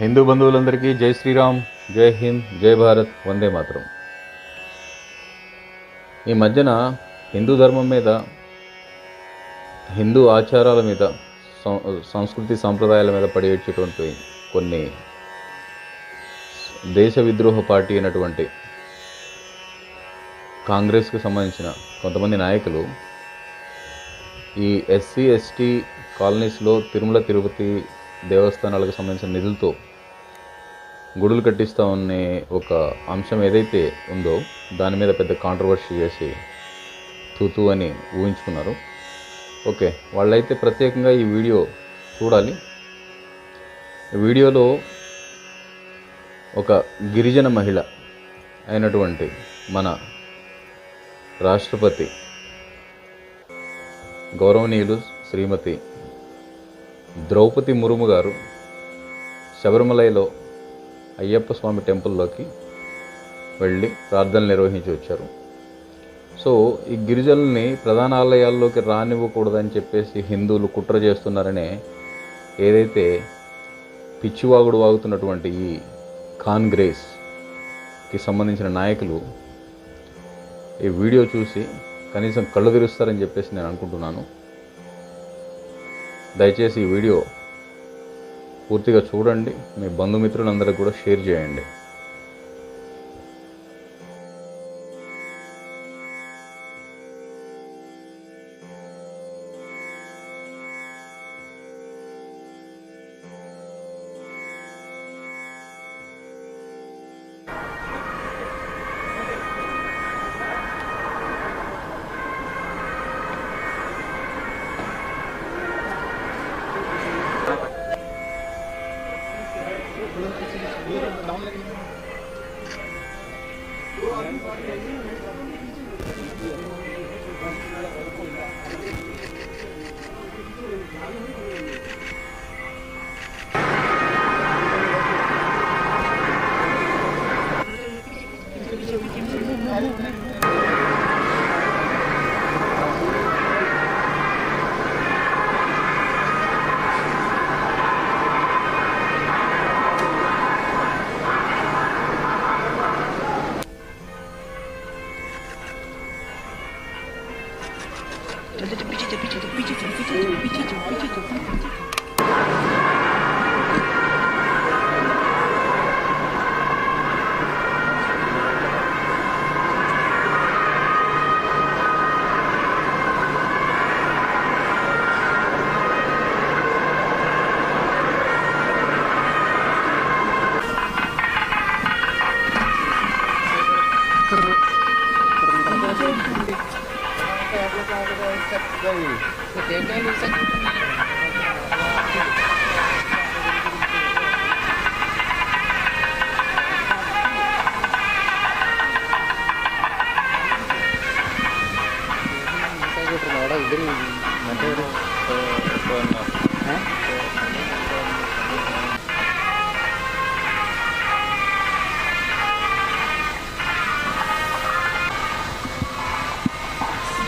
హిందూ బంధువులందరికీ జై శ్రీరామ్, జై హింద్, జై భారత్, వందే మాతరం. ఈ మధ్యన హిందూ ధర్మం మీద, హిందూ ఆచారాల మీద, సంస్కృతి సాంప్రదాయాల మీద పడేటటువంటి కొన్ని దేశ విద్రోహ పార్టీ అయినటువంటి కాంగ్రెస్కి సంబంధించిన కొంతమంది నాయకులు ఈ ఎస్సీ ఎస్టీ కాలనీస్లో తిరుమల తిరుపతి దేవస్థానాలకు సంబంధించిన నిధులతో గుడులు కట్టిస్తామనే ఒక అంశం ఏదైతే ఉందో దాని మీద పెద్ద కాంట్రవర్సీ చేసి తూతూ అని ఊహించుకున్నారు. ఓకే, వాళ్ళైతే ప్రత్యేకంగా ఈ వీడియో చూడాలి. ఈ వీడియోలో ఒక గిరిజన మహిళ అయినటువంటి మన రాష్ట్రపతి గౌరవనీయులు శ్రీమతి ద్రౌపది ముర్ము గారు శబరిమలలో అయ్యప్ప స్వామి టెంపుల్లోకి వెళ్ళి ప్రార్థనలు నిర్వహించి వచ్చారు. సో ఈ గిరిజనుల్ని ప్రధాన ఆలయాల్లోకి రానివ్వకూడదని చెప్పేసి హిందువులు కుట్ర చేస్తున్నారనే ఏదైతే పిచ్చివాగుడు వాగుతున్నటువంటి ఈ కాంగ్రెస్కి సంబంధించిన నాయకులు ఈ వీడియో చూసి కనీసం కళ్ళు తెరుస్తారని చెప్పేసి నేను అనుకుంటున్నాను. దయచేసి ఈ వీడియో పూర్తిగా చూడండి, మీ బంధుమిత్రులందరికీ కూడా షేర్ చేయండి.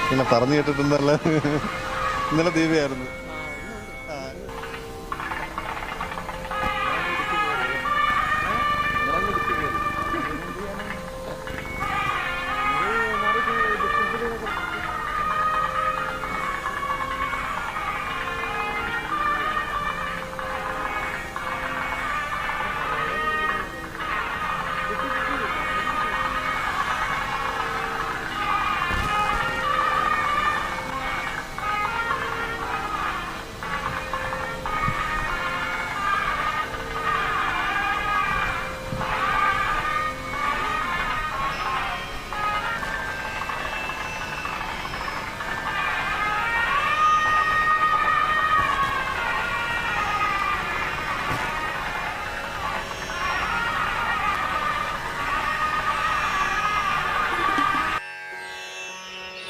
ഇങ്ങനെ പറഞ്ഞു കേട്ടിട്ടുണ്ടല്ല. ഇന്നലെ ദീപയായിരുന്നു.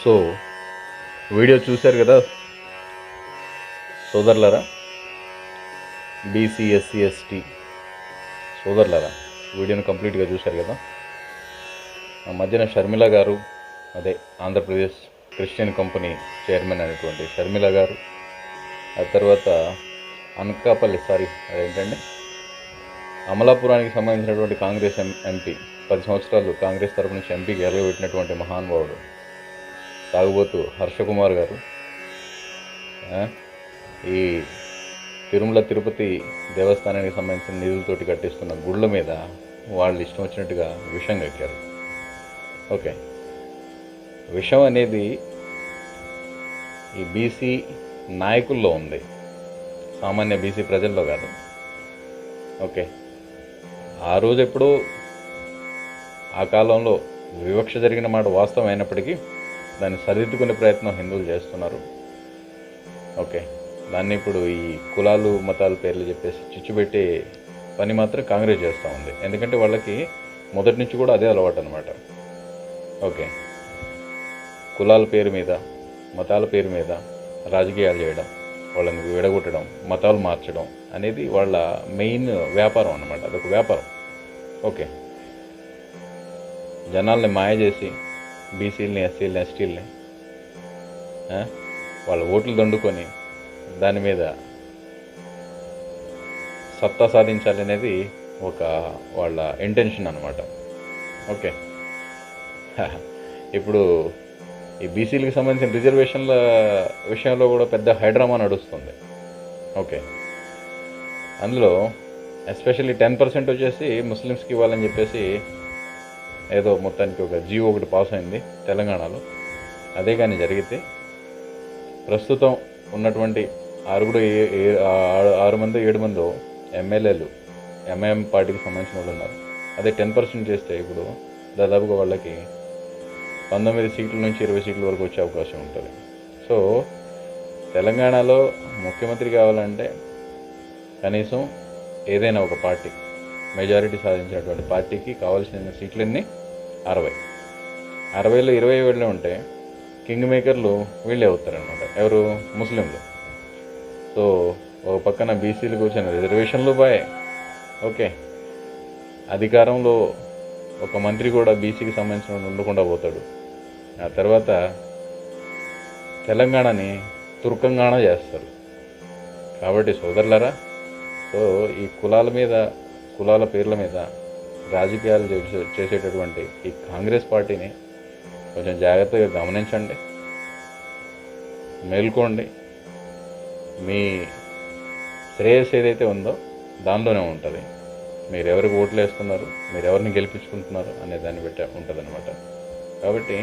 సో వీడియో చూశారు కదా సోదరులారా, బీసీ ఎస్సీ ఎస్టీ సోదరులారా, వీడియోని కంప్లీట్గా చూశారు కదా. ఆ మధ్యన షర్మిల గారు, అదే ఆంధ్రప్రదేశ్ క్రిస్టియన్ కంపెనీ చైర్మన్ అయినటువంటి షర్మిల గారు, ఆ తర్వాత అనకాపల్లి అదేంటండి అమలాపురానికి సంబంధించినటువంటి కాంగ్రెస్ ఎంపీ 10 సంవత్సరాలు కాంగ్రెస్ తరపు నుంచి ఎంపీకి ఎరగబెట్టినటువంటి మహానుభావుడు తాగుబోతు హర్షకుమార్ గారు ఈ తిరుమల తిరుపతి దేవస్థానానికి సంబంధించిన నిధులతోటి కట్టిస్తున్న గుళ్ళ మీద వాళ్ళు ఇష్టం వచ్చినట్టుగా విషం కక్కారు. ఓకే, విషం అనేది ఈ బీసీ నాయకుల్లో ఉంది, సామాన్య బీసీ ప్రజల్లో కాదు. ఓకే, ఆ రోజు ఎప్పుడో ఆ కాలంలో వివక్ష జరిగిన మాట వాస్తవం అయినప్పటికీ దాన్ని సరిదిద్దుకునే ప్రయత్నం హిందువులు చేస్తున్నారు. ఓకే, దాన్ని ఇప్పుడు ఈ కులాలు మతాల పేర్లు చెప్పేసి చిచ్చుపెట్టే పని మాత్రం కాంగ్రెస్ చేస్తూ ఉంది. ఎందుకంటే వాళ్ళకి మొదటి నుంచి కూడా అదే అలవాటు అనమాట. ఓకే, కులాల పేరు మీద మతాల పేరు మీద రాజకీయాలు చేయడం, వాళ్ళని విడగొట్టడం, మతాలు మార్చడం అనేది వాళ్ళ మెయిన్ వ్యాపారం అన్నమాట. అదొక వ్యాపారం. ఓకే, జనాల్ని మాయ చేసి బీసీలని, ఎస్సీలని, ఎస్టీలని వాళ్ళ ఓట్లు దండుకొని దాని మీద సత్తా సాధించాలనేది ఒక వాళ్ళ ఇంటెన్షన్ అన్నమాట. ఓకే, ఇప్పుడు ఈ బీసీలకు సంబంధించిన రిజర్వేషన్ల విషయంలో కూడా పెద్ద హైడ్రామా నడుస్తుంది. ఓకే, అందులో ఎస్పెషల్లీ 10% వచ్చేసి ముస్లిమ్స్కి ఇవ్వాలని చెప్పేసి ఏదో మొత్తానికి ఒక జీవో ఒకటి పాస్ అయింది తెలంగాణలో. అదే కానీ జరిగితే ప్రస్తుతం ఉన్నటువంటి 6 మంది 7 మందో ఎమ్మెల్యేలు ఎంఐఎం పార్టీకి సంబంధించిన వాళ్ళు ఉన్నారు. అదే 10% చేస్తే ఇప్పుడు దాదాపుగా వాళ్ళకి 19 సీట్ల నుంచి 20 సీట్ల వరకు వచ్చే అవకాశం ఉంటుంది. సో తెలంగాణలో ముఖ్యమంత్రి కావాలంటే కనీసం ఏదైనా ఒక పార్టీ మెజారిటీ సాధించినటువంటి పార్టీకి కావాల్సిన సీట్లన్నీ 60లో 20 వీళ్ళే ఉంటే కింగ్ మేకర్లు వీళ్ళే అవుతారనమాట. ఎవరు? ముస్లింలు. సో ఒక పక్కన బీసీలకు వచ్చిన రిజర్వేషన్లు బాయ్. ఓకే, అధికారంలో ఒక మంత్రి కూడా బీసీకి సంబంధించిన ఉండకుండా పోతాడు. ఆ తర్వాత తెలంగాణని తుర్కంగాణ చేస్తారు. కాబట్టి సోదరులారా, సో ఈ కులాల మీద, కులాల పేర్ల మీద రాజకీయాలు చేసేటటువంటి ఈ కాంగ్రెస్ పార్టీని కొంచెం జాగ్రత్తగా గమనించండి, మేల్కోండి. మీ శ్రేయస్సు ఏదైతే ఉందో దానిలోనే ఉంటుంది. మీరు ఎవరికి ఓట్లు వేస్తున్నారు, మీరు ఎవరిని గెలిపించుకుంటున్నారు అనే దాన్ని బట్టి ఉంటుంది అనమాట. కాబట్టి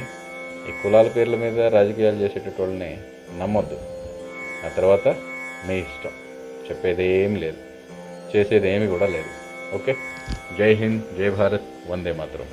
ఈ కులాల పేర్ల మీద రాజకీయాలు చేసేటోళ్ళని నమ్మొద్దు. ఆ తర్వాత మీ ఇష్టం, చెప్పేది ఏం లేదు, చేసేది ఏమి కూడా లేదు. ఓకే, జై హింద్, జై భారత్, వందే మాతరం.